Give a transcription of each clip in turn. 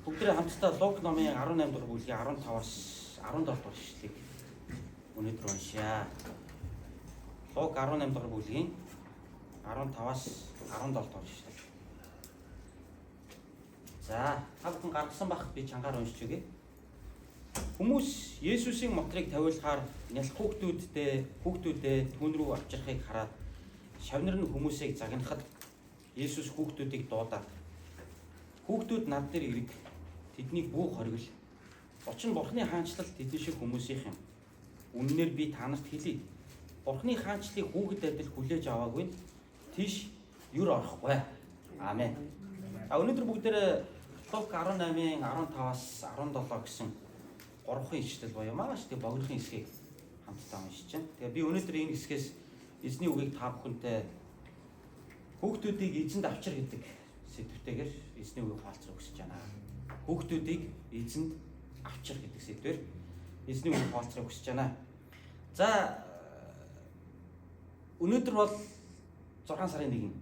Бүгдээ хамтдаа Лук номын 18 дугаар бүлгийн 15-аас 17 дугаар ишлэгийг өнөөдөр уншъя. Лук 18 дугаар бүлгийн 15-аас 17 дугаар ишлэг. За, та бүхэн гаргасан бах би чангаар уншиж өгье. Хүмүүс Есүсийн мотрыг тавиулахаар нялх хүүхдүүдээ түүн рүү авчрахыг хараад шавнар нь хүмүүсийг загнахад Есүс хүүхдүүдийг дуудаад "Хүүхдүүд над дээр ирэг. Тэднийг бүү хоригл. Учир нь Бурхны хаанчлал тэдний шиг хүмүүсийнх юм. Үнэнээр би та нарт хэлье. Бурхны хаанчлалыг хүүхэд адил хүлээж аваагүй тийш юр орохгүй." Аамен. Өнөөдөр бүгдээрээ Лук 18-ын 15-аас 17 гэсэн 3 ишлэл боёо маш тэг богинохын хэсгийг хамтдаа уншиж байна. Тэгээ би өнөөдөр энэ хэсгээс эзний үгийг та бүхэнтэй хүүхдүүдийг эзэнд авчир гэдэг сэдвтэйгээр эзний үгийг хаалцах хүсэж байна. Хүүхдүүдийг эзэнд авчир гэдэг сэдвээр эзний үгийг хаалцах хүсэж байна. За өнөөдөр бол 6 сарын 1.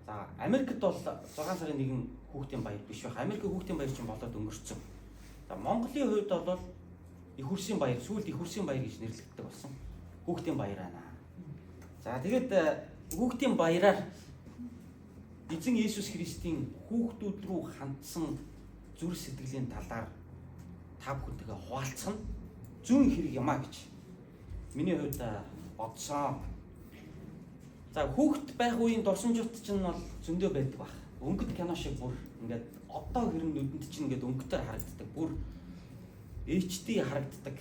За Америкт бол 6 сарын 1 хүүхдийн баяр биш байх. Америкийн хүүхдийн баяр чинь болоод өнгөрцөн. За Монголын хувьд бол их хурсын баяр, сүүлд их хурсын баяр гэж нэрлэгддэг болсон. Хүүхдийн баяр аа. За тэгээд хүүхдийн баяраар эзэн Есүс Христийн хүүхдүүд рүү хандсан зүрх сэтгэлийн талаар та бүхэнтэйгээ хуваалцах нь зүүн хэрэг юм а гэж миний хувьд бодсон. За хүүхэд байх үеийн дурсамжууд чинь бол зөндөө байдаг баг. Өнгөт кино шиг бүр ингээд одоо хэрэг нүдэнд чинь ингээд өнгөтөр харагддаг. Бүр HD харагддаг.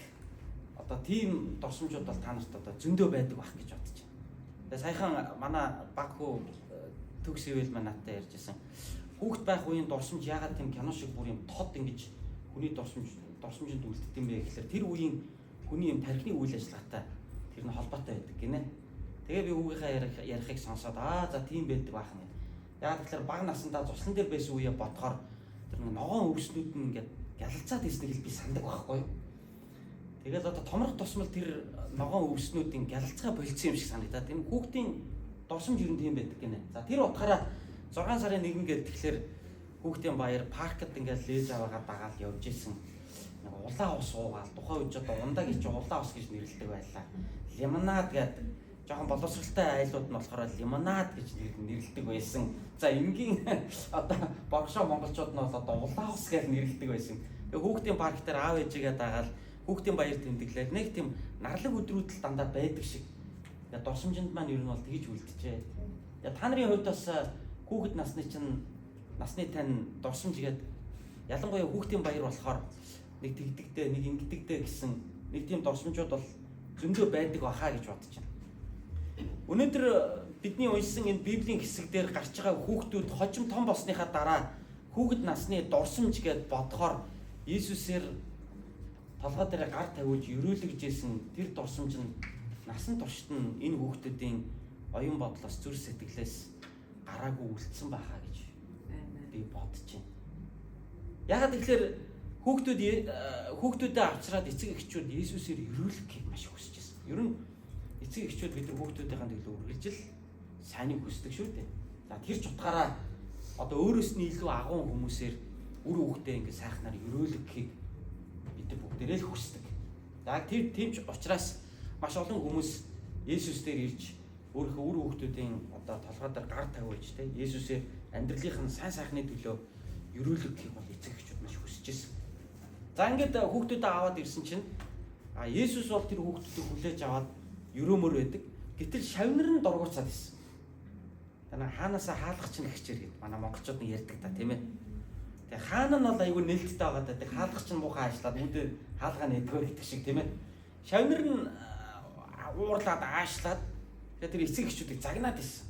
Одоо тийм дурсамжууд бол та нарт одоо зөндөө байдаг баг гэж бодож байна. Тэгээ саяхан манай баг хүү төгс ивэл манайтай ярьжсэн. Хүүхэд байх үеийн дурсамж яагаад тийм кино шиг бүр юм тод ингэж хүний дурсамжинд үлддэг юм бэ гэхээр тэр үеийн хүний юм тархины үйл ажиллагаатай тэр нь холбоотой байдаг гинэ. Тэгээ би хүүгийнхаа ярихыг сонсоод за тийм байдаг байх юм. Яагаад гэхээр бага насндаа цуслан дээр байсан үеэ бодохоор тэр ногоон өвснүүд нь ингээд гялалцаад ирснийг би сандаг байхгүй юу. Тэгээд одоо томрох тусмал тэр ногоон өвснүүдийн гялалцгаа болцсон юм шиг санагдаад энэ хүүхдийн дурсамж юу юм байдаг гинэ. За тэр утгаараа 6 сарын 1 гээд тэгэхээр хүүхдийн баяр паркт ингээд лээж аваагаа дагаад явж исэн. Улаан ус уугаал тухайн үед одоо ундаа гэж улаан ус гэж нэрлэдэг байлаа. Лимонад гэдэг жоохон боловсралтай айлууд нь болохоор лимонад гэж нэрлэдэг байсан. За энгийн одоо богшоо монголчууд нь бол одоо улаан ус гэж нэрлэдэг байсан. Тэгээ хүүхдийн парк дээр аав ээжигээ дагаад хүүхдийн баяр тэмдэглээд нэг тийм нарлаг өдрүүдэл дандаа байдаг шиг. Тэгээ дурсамжинд маань ер нь бол тэгж үлджээ. Тэгээ та нарын хувьд бас хүүхэд насны тань дурсамж гээд ялангуяа хүүхдийн баяр болохоор нэг тэгдэгдээ, нэг ингэдэгдээ гэсэн нэг тийм дурсамжууд бол зөндөө байдаг бахаа гэж бодож байна. Өнөөдөр бидний уншсан энэ Библийн хэсэг дээр гарч байгаа хүүхдүүд хожим том болсныхаа дараа хүүхэд насны дурсамж гэд бодохоор Иесусээр толгой дээр гар тавиулж өрөөлөж ийсэн тэр дурсамж нь насан туршид нь энэ хүүхдүүдийн оюун бодлоос зүрх сэтгэлээс гараагүй үлдсэн байхаа гэж би бодож байна. Яагаад тэгэхээр хүүхдүүдээ авчраад эцэг эхчүүд Иесусээр өрөөлөхийг маш хүсэж байсан. Ер нь эцэг эхчүүд бид нар хүүхдүүдийн төлөө үргэлжил сайныг хүсдэг шүү дээ. За тэр ч утгаараа одоо өөрөөс нь илүү агуу хүмүүсээр үр хүүхдээ ингэ сайхнаар өрөөлөхийг бид нар бүгдээрээ л хүсдэг. За тэр тийм ч учраас маш олон хүмүүс Есүс дээр ирж өөрийнхөө үр хүүхдүүдийн одоо толгой дээр гар тавиулж тэ Есүсээр амьдралынх нь сайн сайхны төлөө өрөөлөхийг бол эцэг эхчүүд маш хүсэж байсан. За ингээд хүүхдүүдээ аваад ирсэн чинь Есүс бол тэр хүүхдүүдийг хүлээж аваад өрөөмөр байдаг. Гэтэл шавнар нь дургуцаад ирсэн. Танаа хаанаасаа хаалгач нь гихчээр гэд манай монголчууд нь ярьдаг та тийм ээ. Тэгээ хаана нь бол айгүй нээлттэй байгаад байдаг. Хаалгач нь муухай ажиллаад үүдээ хаалгаа нэдгөө гэдэг шиг тийм ээ. Шавнар нь уурлаад аашлаад тэгээ тэр эцэг эхчүүдийг загнаад ирсэн.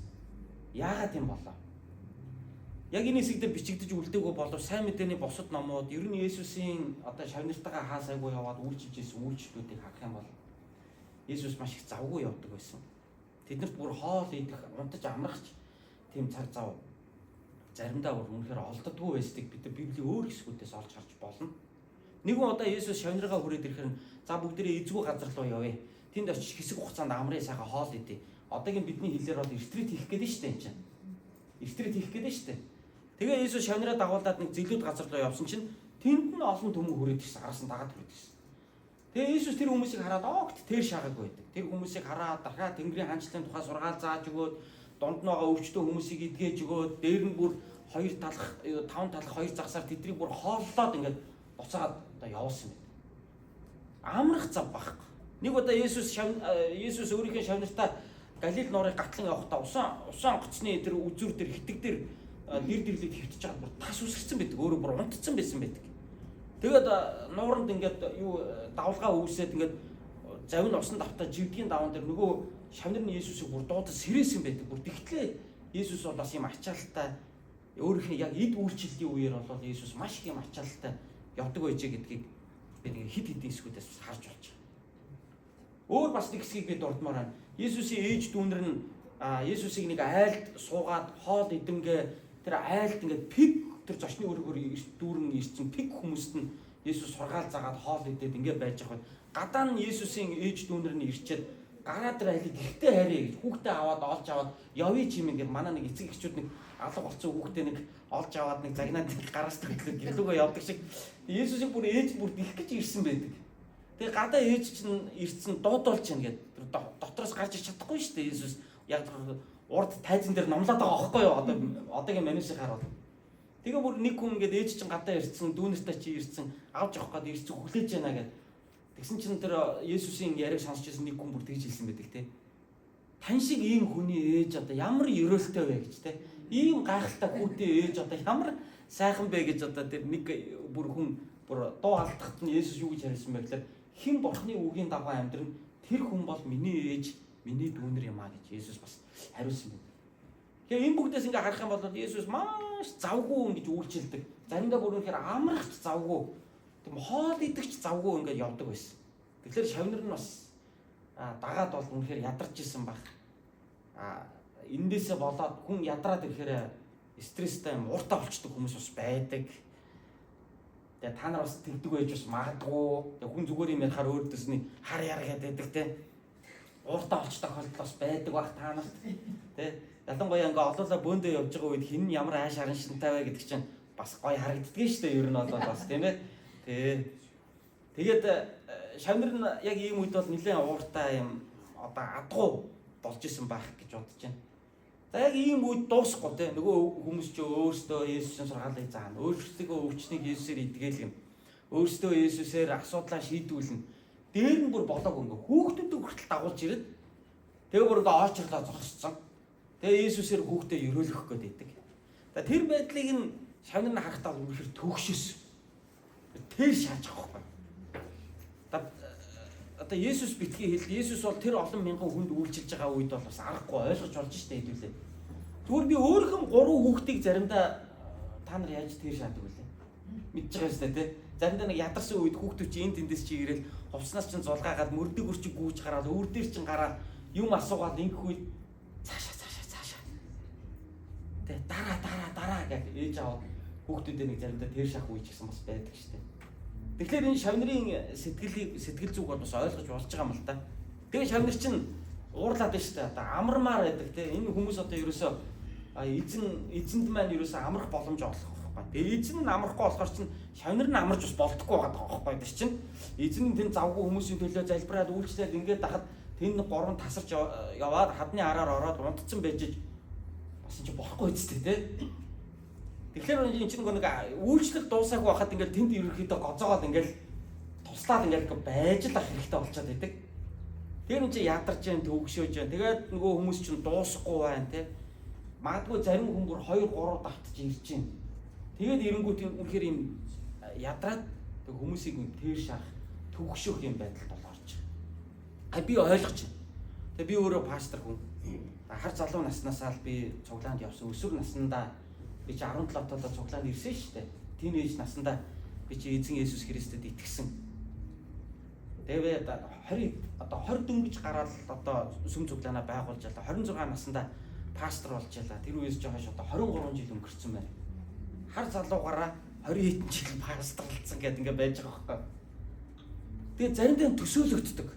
Яагаад юм болоо? Яг энэ хэсэг дээр бичигдэж үлдээгүй болов сайн мэдээний бусад номууд ер нь Есүсийн одоо шавнартайгаа хаасайгүй яваад үйлчилж ирсэн үйлчлүүдийг харах юм бол Есүс маш их завгүй явдаг байсан. Тэднэрт бүр хоол идэх, унтаж амрахч тийм цаг зав заримдаа бүр үнэхээр олддоггүй байсныг бид Библийн өөр хэсгүүдээс олж харж болно. Нэгэн удаа Есүс шавнараа хүрээд ирэхээр за бүгдээрээ эзгүй газар руу явъя. Тэнд очиж хэсэг хугацаанд амрын сайхан хоол идэ. Одоогийн бидний хэлээр бол эртрит хийх гэдэг нь шүү дээ энэ чинь. Эртрит хийх гэдэг нь шүү дээ. Тэгээ Есүс шавнараа дагуулад нэг зэлүүд газар руу явсан чинь тэнд нь олон төмөн хүрээд ирсэн, араас нь дагаад хүрээд ирсэн. Тэгээ Есүс тэр хүмүүсийг хараад огт тэр шаагаагүй байдаг. Тэр хүмүүсийг хараад дахиад Тэнгэрийн хаанчлалын тухай сургаал зааж өгөөд, дунд нь байгаа өвчтөө хүмүүсийг эдгэж өгөөд, дээр нь бүр таван талах хоёр загсаар тэднийг бүр хооллоод ингээд буцаагаад одоо явуулсан байдаг. Амрах зав байхгүй. Нэг удаа Есүс өөрийнхөө шавнартаа Галил нуурыг гатлан явахдаа усан онгоцны тэр үзүр дээр хитэг дээр дэрлээд хөвтөж байгаа бүр тас үсгсэн байдаг. Өөрөө бүр унтцсан байсан байдаг. Тэгээд нууранд ингээд давлгаа үүсээд ингээд завин усан давтаа живдгийн даван дээр нөгөө шавнарны Есүсийг бүр дуудаж сэрээсэн байдаг. Бүр тэгтлээ Есүс бол бас юм ачаалттай өөрийнх нь яг эд үйлчлэлийн үеэр бол Есүс маш их юм ачаалттай явдаг байжээ гэдгийг би нэг хид хидийн эсгүүдээс харж болж байгаа. Өөр бас нэг хэсгийг би дурдмаар байна. Есүсийн ээж дүүнэр нь Есүсийг нэг айлд суугаад хоол идэнгээ тэр айлд ингээд пиг тэр зочны өргөөр дүүрэн ирсэн пиг хүмүүст нь Есүс сургаал заагаад хоол идээд ингээд байж байхад гадаа нь Есүсийн ээж дүүнэр нь ирчээд гараа тэр айлыг гихтээ харъя гэж хүүхдээ аваад олж аваад явъя чим ингээд манай нэг эцэг эхчүүд нэг алга болсон хүүхдээ нэг олж аваад нэг загнаад гараас төрлөг гэлүүгээ явдаг шиг Есүсийг бүр ээж бүр дих гэж ирсэн байдаг. Тэгээ гадаа ээж чинь ирсэн дуудуулж байна гэдэг. Дотроос гарч иж чадахгүй шүү дээ Есүс. Яг урд тайзан дээр номлоод байгаа аахгүй юу? Одоогийн манусыг харуул. Тэгээ бүр нэг хүн ингээд ээж чинь гадаа ирсэн, дүүнэртэй чи ирсэн, авч явах гээд ирсэн хүлээж яана гэдэг. Тэгсэн чинь тэр Есүсийн яриаг сонсч ирсэн нэг хүн бүр тэгж хэлсэн байдаг те. Тань шиг ийм хүний ээж одоо ямар ерөөлтэй вэ гэж те. Ийм гайхалтай хүүтэй ээж одоо ямар сайхан бэ гэж одоо тэр нэг бүр хүн бүр дуу алдахад нь Есүс юу гэж хариулсан бэ гэхээр хэн бурхны үгийн дагуу амьдрын тэр хүн бол миний ээж, миний дүүнэр юм а гэж Есүс бас хариулсан байна. Тэгэхээр энэ бүгдээс ингээ харах юм бол Есүс маш завгүй ингэж үйлчилдэг. Заримдаа бүр үнэхээр амрахч завгүй, тийм хоол идэгч завгүй ингээд явдаг байсан. Тэгэхээр шавнар нь бас дагаад бол үнэхээр ядарч исэн баг. Эндээсээ болоод хүн ядраад ирэхээр стресстэй юм ууртаа болчдөг хүмүүс бас байдаг. Тэгээ та нар бас тэгдэг байж бас магадгүй. Тэгээ хүн зүгээр юм ярихаар өөрөөс нь хар яргаад байдаг те. Ууртаа олч тохиолдол бас байдаг баг та нарт. Тэ ялангуяа ингээ олоолаа бөөндөө явж байгаа үед хин ямар ааш харан шинтэй вэ гэдэг чинь бас гоё харагддгийг шүү дээ. Ер нь бол бас тийм ээ. Тэгээд шавнар нь яг ийм үед бол нэлээд ууртай юм одоо адгуу болж исэн байх гэж бодож байна. За яг ийм үед дуусахгүй те нөгөө хүмүүс ч өөрсдөө Есүсийн сургаалыг заана. Өөрсдөө өвчнийг Есүсээр идгээл юм. Өөрсдөө Есүсээр асуудлаа шийдүүлнэ. Дээр нь бүр болоог ингээ хүүхдүүд хүртэл дагуулж ирээд тэгээ бүр ингээ оочрлоо зогссон. Тэгээ Есүсээр хүүхдээ ерөөлөх гээд байдаг. За тэр байдлыг нь шавнар нь харахтаа үнэхээр төгшөөс. Тэр шааж байгаа байхгүй. Одоо Есүс битгий хэлдэг. Есүс бол тэр олон мянган хүнд үйлчилж байгаа үед бол бас аргагүй ойлгож болж штэ хэдүүлээ. Зүгээр би өөрхөн 3 хүүхдийг заримдаа та нар яаж тэр шаадаг вүлээ. Мэдж байгаа штэ тий. Заримдаа нэг ядарсан үед хүүхдүүд чи энд тэндээс чи ирээл хувцснаас чин зулгаагаад мөрдөг өрчиг гүйж гараад өөр дээр чин гараад юм асуугаад ингэх үед цаашаа. Тэ дараа гэж ээж аваад хүүхдүүдээ нэг заримдаа тэр шахах үе ч гэсэн бас байдаг штэ. Тэгэхээр энэ шавнарын сэтгэл зүг бол бас ойлгож болж байгаа юм л та. Тэгээ шавнар чинь уурлаад байна шүү дээ. Одоо амармаар байдаг те. Энэ хүмүүс одоо ерөөсөө эзэнд маань ерөөсөө амрах боломж олох байхгүй. Тэгээ эзэн нь амрахгүй болохоор чинь шавнар нь амарч бас болдохгүй байгаа байхгүй дээ чинь. Эзэн нь тэн завгүй хүмүүсийн төлөө залбираад үйлчлээд ингээд дахад тэн борон тасарч яваад хадны араар ороод унтцсан байж бас энэ болохгүй үстэй те. Тэгэхээр энэ чинь нэг үйлчлэл дуусаагүй байхад ингээд тэнд ерөнхийдөө гоцоогоод ингээд туслаад ингээд байж л ах хэрэгтэй болчиход байдаг. Тэр нь чи ядарч जैन төгшөөж जैन. Тэгээд нөгөө хүмүүс чинь дуусахгүй байна те. Магадгүй зарим хүн бүр 2 3 давтаж ирж जैन. Тэгээд эренгүүт үнэхээр юм ядраад тэг хүмүүсийг тэр шах төгшөөх юм байдалд бол орж байгаа. Би ойлгож байна. Тэгээ би өөрөө пастор хүн. Хар залуу наснаасаа л би цуглаанд явсан. Өсвөр наснда би чи 17 талаа цуглаанд ирсэн шүү дээ. Тийм ээж наснда би чи эзэн Есүс Христэд итгэсэн. Тэгээд 20 дөнгөж гараад одоо сүм цуглаанаа байгуулж ялла 26 наснда пастор болж ялла. Тэр үеэс жохош одоо 23 жил өнгөрцөн байна. Хар залуугаараа 20 хэдэн жил пасторлцсан гэдэг ингээ байж байгаа байхгүй. Тэгээд заримдаа төсөөлөгддөг.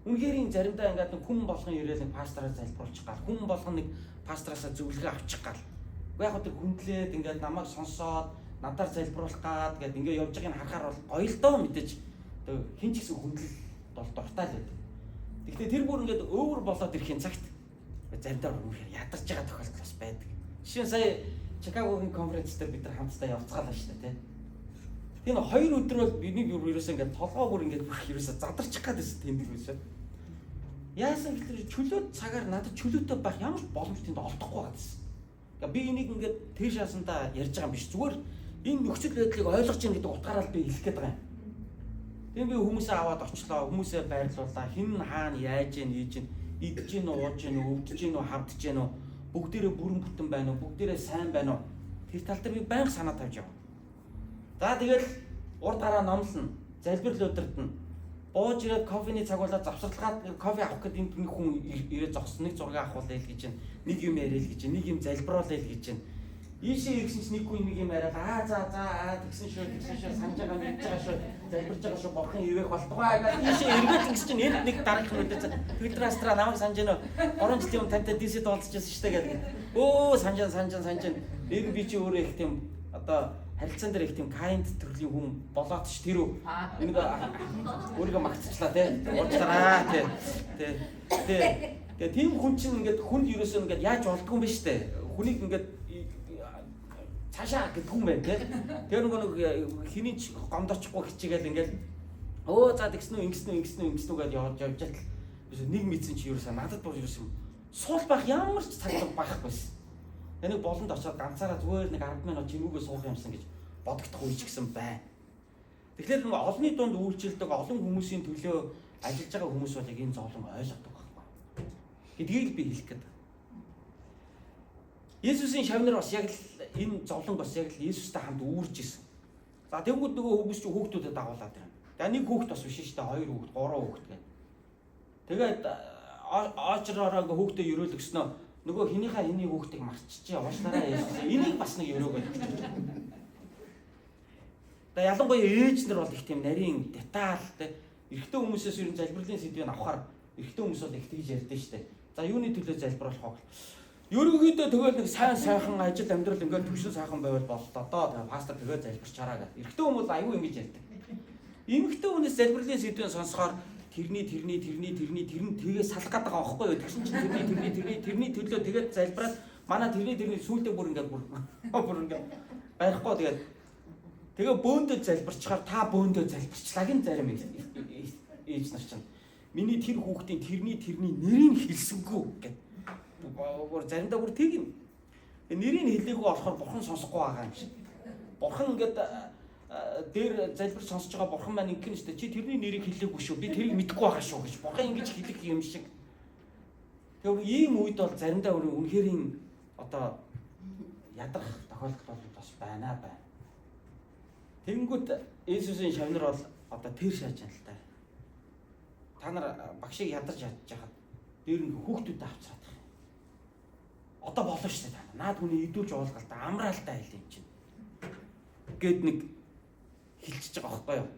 Үнэхээр заримдаа ингээд хүн болгон ирээл нэг пастораа залбиулчих гал, хүн болгон нэг пастораасаа зөвлөгөө авчих гал. Уу яг тэр хүндлээд ингээд намайг сонсоод надаар залбируулах гад гэдэг ингээд явж байгааг нь харахаар бол гоё л доо мэдээж. Одоо хин ч гэсэн хүндлэл бол дуртай л байдаг. Гэхдээ тэр бүр ингээд өөр болоод ирэхин цагт заримдаа үнэхээр ядарч байгаа тохиолдол бас байдаг. Жишээ нь сая Чикагогийн конференц дээр бид нар хамтдаа явцгаалаа шүү дээ, тийм. Энэ 2 өдөр бол бидний бүр ерөөсөө ингээд толгоо бүр ингээд бүрх ерөөсөө задарчих гадсэн тэнд ерөөсөө. Яасан гэхээр чөлөөт цагаар надад чөлөөтэй байх ямар ч боломж тэнд олдохгүй гадсэн. Би энийг ингээд тэр шаасандаа ярьж байгаа юм биш. Зүгээр энэ нөхцөл байдлыг ойлгож ийн гэдэг утгаараа би хэлэх гээд байгаа юм. Тэгээ би хүмүүсээ аваад очлоо, хүмүүсээ байрлууллаа. Хэн хаана яаж ийн, ийж ийн, идэж ийн, ууж ийн, өвдөж ийн, хавдж ийн, бүгдээрээ бүрэн бүтэн байна уу, бүгдээрээ сайн байна уу? Тэр тал дээр би байнга санаа тавьж яваа. За тэгэл урд гараа номлоно, залбирал өдөртнө. Бууж ирээд кофений цаг болоод завсарлаад кофе авах гэдэг энэ хүн ирээд зогсон, нэг зураг авахулаа л гэж байна. Нэг юм яриа л гэж байна, нэг юм залбируулаа л гэж байна. Ийшээ ирсэн чинь нэг хүн нэг юм яриад тэгсэн шүү санаж байгаа мэдж байгаа шүү залбирж байгаа шүү бурхан ивэх болтугай гэдэг ийшээ эргэж гэсэн чинь энд нэг дарах юм үлдээ фильтрастра намайг санаж байна уу 3 жилийн өмнө тантай DC-д уулзчихсан шүү дээ гэдэг. Өө санаж нэг би чи өөрөө их тийм одоо харилцаан дээр их тийм kind төрлийн хүн болоод ш тэр үү нэг өөрийгөө магтчихлаа те уучлаарай те тийм хүн чинь ингээд хүнд ерөөсөө ингээд яаж болдгоо юм бэ штэ хүнийг ингээд цаашаа гэдэг юм байна те. Тэр нэг хэний ч гомдохгүй хичээгээл ингээл өө за тэгсэн үү ингэсэн үү гэдээ явж жатал биш нэг мэдсэн чи ерөөсөө надад бүр ерөөсөө суул байх ямар ч цаг байхгүйсэн. Энийг болонд очоод ганцаараа зүгээр нэг 10 минут чимүүгээ суух юмсан гэж бодогдох үе ч гэсэн байна. Тэгэхээр нэг олонний дунд үйлчлдэг олон хүмүүсийн төлөө ажиллаж байгаа хүмүүс бол яг энэ зовлон ойлгодог байхгүй. Гэдгийг би хэлэх гээд. Есүсийн шавнар бас яг л энэ зовлон бас яг л Есүстэй хамт үүрж исэн. За тэгвэл нөгөө хүмүүс чи хүүхдүүдэд дагуулад байна. За нэг хүүхд бас биш шүү дээ, 2 хүүхд, 3 хүүхд гэх. Тэгээд аачраараа хүүхдээ өрөөл өгснөө нөгөө хинийхээ хэний хүүхдийг марччихъя уушлаараа Есүс. Энийг бас нэг өрөөгөө өгч. Тэгээд ялангуяа ээж нар бол их тийм нарийн детальтай эрэгтэй хүмүүсээс ер нь залбирлын сэдвийг авахаар эрэгтэй хүмүүс бол их тэгж ярьдэн шүү дээ. За юуны төлөө залбируулах вэ? Ерөнхийдөө тэгэл нэг сайхан ажил амьдрал ингээд төвшин сайхан байвал боллоо доо. Пастор тэгээд залбирчаараа гэх. Эрэгтэй хүмүүс аюу ингэж ярьдаг. Эмэгтэй хүнээс залбирлын сэдвийг сонсохоор тэрний тэгээ салах гээд байгаа байхгүй юу? Тэгсэн чинь тэрний төлөө тэгээд залбираад манай тэрний сүүлдээ бүр ингээд байхгүй тэгээ бөөндөө залбирчаар та бөөндөө залбирчлаа гин зарим ээж нар чинь миний тэр хүүхдийн тэрний нэрийг хэлсэнгүй гэдэг. Бүр заримдаа бүр тэг юм. Нэрийг хэлээгүй болохоор бурхан сонсохгүй байгаа юм шиг. Бурхан ингээд дээр залбир сонсож байгаа бурхан маань ингэнэ шүү дээ. Чи тэрний нэрийг хэлээгүй шүү. Би тэрийг мэдэхгүй байгаа шүү гэж. Бурхан ингэж хэлэх юм шиг. Тэгэхээр ийм үед бол заримдаа үнэхэрийн одоо ядрах тохиолдол бас байна. Тэнгүүт Есүсийн шавнар бол одоо тэр шааж байна л та. Та нар багшийг ядарч ядж хахад дээр нь хүүхдүүдэд авчраад байна. Одоо болоо шүү дээ та. Наад хүний идүүлж уулгалт амраалтай айл юм чинь. Гэт нэг хилчиж байгаа байхгүй юу?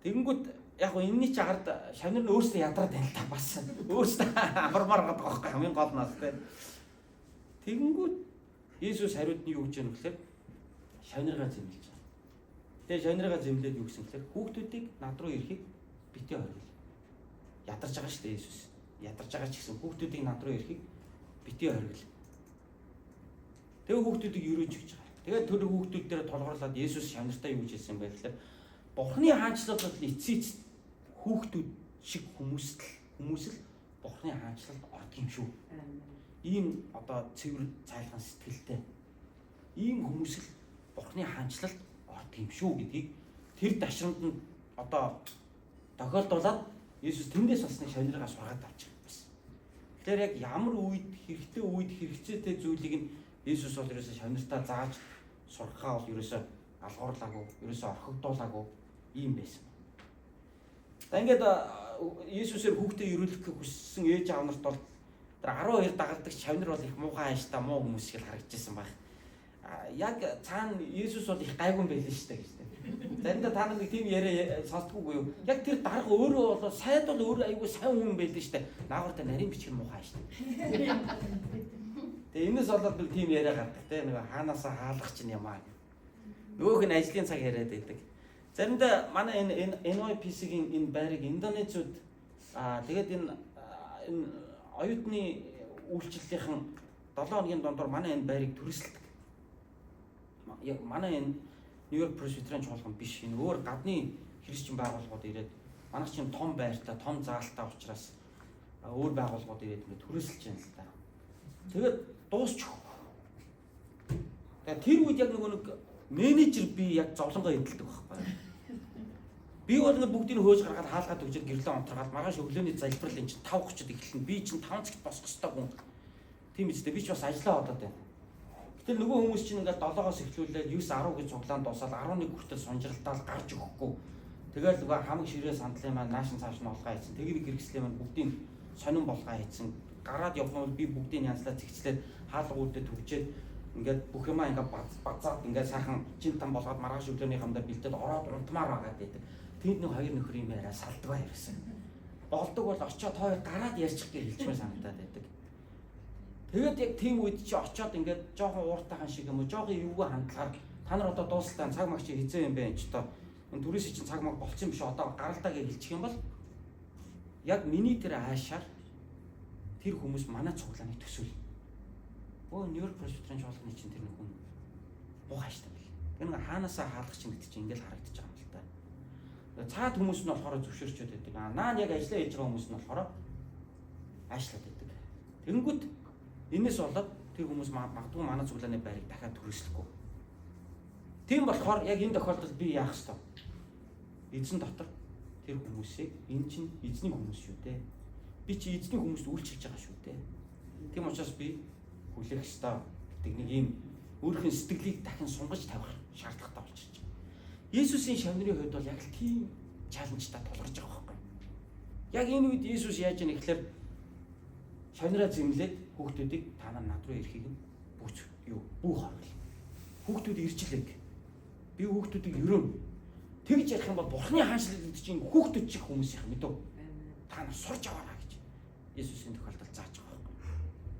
Тэнгүүт яг гоо энэний ч агард шавнар нь өөрсдөө ядраад байна л та бас. Өөрсдөө амармаар гадаг байхгүй хамгийн гол нь те. Тэнгүүт Есүс хариуд нь юу гэж юм гэхээр шавнараа зэмлэж байгаа. Тэгээ шавнараа зэмлээд юу гэсэн гэхээр хүүхдүүдийг над руу ирэхийг битээ хориглоо. Ядарч байгаа шүү дээ Есүс. Ядарч байгаа ч гэсэн хүүхдүүдийг над руу ирэхийг битээ хориглоо. Тэгээ хүүхдүүдийг өрөөж өгч байгаа. Тэгээд тэр хүүхдүүд дээр толгоорлоод Есүс шавнартаа юу гэж хэлсэн бэ гэхээр Бурхны хаанчлал бол эцсийц хүүхдүүд шиг хүмүүс л Бурхны хаанчлалд ордог юм шүү. Ийм одоо цэвэр цайлган сэтгэлтэй. Ийм хүмүүс л Бурхны хаанчлалд ордог юм шүү гэдгийг тэр дашрамд нь одоо тохиолдуулаад Есүс тэндээс бас нэг шавнараа сургаад авчих юм байна. Тэгэхээр яг ямар үед хэрэгцээтэй зүйлийг нь Есүс бол ерөөсөө шавнартаа зааж сургахаа бол ерөөсөө алгуурлаагүй, ерөөсөө орхигдуулаагүй ийм байсан. За ингээд Есүсээр хүүхдээ өрөөлөх хүссэн ээж аав нарт бол тэр 12 дагалдагч шавнар бол их муухай ааштай муу хүмүүс шиг харагдчихсан байх. Яг цаана Есүс бол их гайгүй байлээ шүү дээ гэж тийм. Заримдаа та нар нэг тийм яриа сонсдоггүй юу? Яг тэр дарга өөрөө бол сайд бол өөрөө айгүй сайн хүн байлээ шүү дээ. Наагур та нарийн бичгэр муухай шүү дээ. Тэгээ энэс болоод нэг тийм яриа гардаг те нэг хаанаасаа хаалгах чинь юм аа. Нөгөөх нь ажлын цаг яриад байдаг. Заримдаа манай энэ NYPC-ийн энэ байрыг Индонезиуд тэгээд энэ оюутны үйлчлэлийнхэн 7 хоногийн дондор манай энэ байрыг түрээсэлдэг. Яг манай энэ Нью-Йорк Presbyterian чуулган биш энэ өөр гадны христчин байгууллагууд ирээд манайх чинь том байртай, том заалтаа учраас өөр байгууллагууд ирээд ингэ түрээсэлж байна л да. Тэгээд дуусчих. Тэгээд тэр үед яг нэг менежер би яг зовлонгоо эдэлдэг байхгүй. Би бол ингэ бүгдийг хөөж гаргаад хаалгаад өгчөөд гэрлээ онторгаад маргааш өглөөний залбирал энэ чинь 5:30-д эхэлнэ. Би чинь 5 цагт босох ёстой хүн. Тийм үстэй би ч бас ажиллаа одоод байна. Гэтэл нөгөө хүмүүс чинь ингээд 7-оос эхлүүлээд 9-10 гэж цуглаан дуусаад 11 хүртэл сонжралтаал гарч өгөхгүй. Тэгэл нөгөө хамаг ширээ сандлын маань наашин цааш нь олгаа хийсэн. Тэгийг хэрэгслээ маань бүгдийг сонин болгоо хийсэн. Гараад явах нь би бүгдийг янзлаа зэгцлээд хаалга үүдээ төгчээд ингээд бүх юмаа ингээд базаад ингээд сайхан чин там болгоод маргааш өглөөний хамдаа бэлдээд ороод унтмаар байгаад байдаг. Тэнд нэг хоёр нөхөр юм яриа салдгаа ярьсан. Болдог бол очиод хоёр гараад ярьчих гэж хэлжмээр санагдаад байдаг. Тэгээд яг тийм үед чи очиод ингээд жоохон ууртайхан шиг юм уу, жоохон эвгүй хандлахаар та нар одоо дуустал цаг маг чи хизээ юм бэ энэ ч одоо энэ түрээсээ чинь цаг маг болцсон биш одоо гаралдаа гэж хэлчих юм бол яг миний тэр аашаар тэр хүмүүс манай цуглааны төсөөл. Өө Нью-Йорк Presbyterian чуулганы чинь тэр нэг хүн буу хааштай байл. Тэр нэг хаанаасаа хаалгах чинь гэдэг чинь ингээл харагдаж байгаа юм л да. Цаад хүмүүс нь болохоор зөвшөөрчөөд байдаг. Наа яг ажиллаа хийж байгаа хүмүүс нь болохоор аашлаад байдаг. Тэнгүүд энэс болоод тэр хүмүүс магадгүй манай цуглааны байрыг дахиад түрээслэхгүй. Тийм болохоор яг энэ тохиолдолд би яах ёстой? Эзэн дотор тэр хүмүүсийг энэ чинь эзний хүмүүс шүү дээ. Би чи эзний хүмүүст үйлчилж байгаа шүү дээ. Тийм учраас би хүлээх ёстой гэдэг нэг юм өөрийнхөө сэтгэлийг дахин сунгаж тавих шаардлагатай болчихж байна. Есүсийн шавнырын хувьд бол яг тийм чаленжтай тулгарч байгаа байхгүй. Яг энэ үед Есүс яаж яах гэхээр шавнараа зэмлээд хүүхдүүдийг та нар над руу ирэхийг бүх хоол. Хүүхдүүд иржлэг. Би хүүхдүүдийг өрөөнө. Тэгж ярих юм бол Бурхны хаанчлал гэдэг чинь хүүхдүүд чиг хүмүүс юм мэдв. Та нар сурж аваарай гэж Есүсийн тохиолдолд зааж байгаа байхгүй.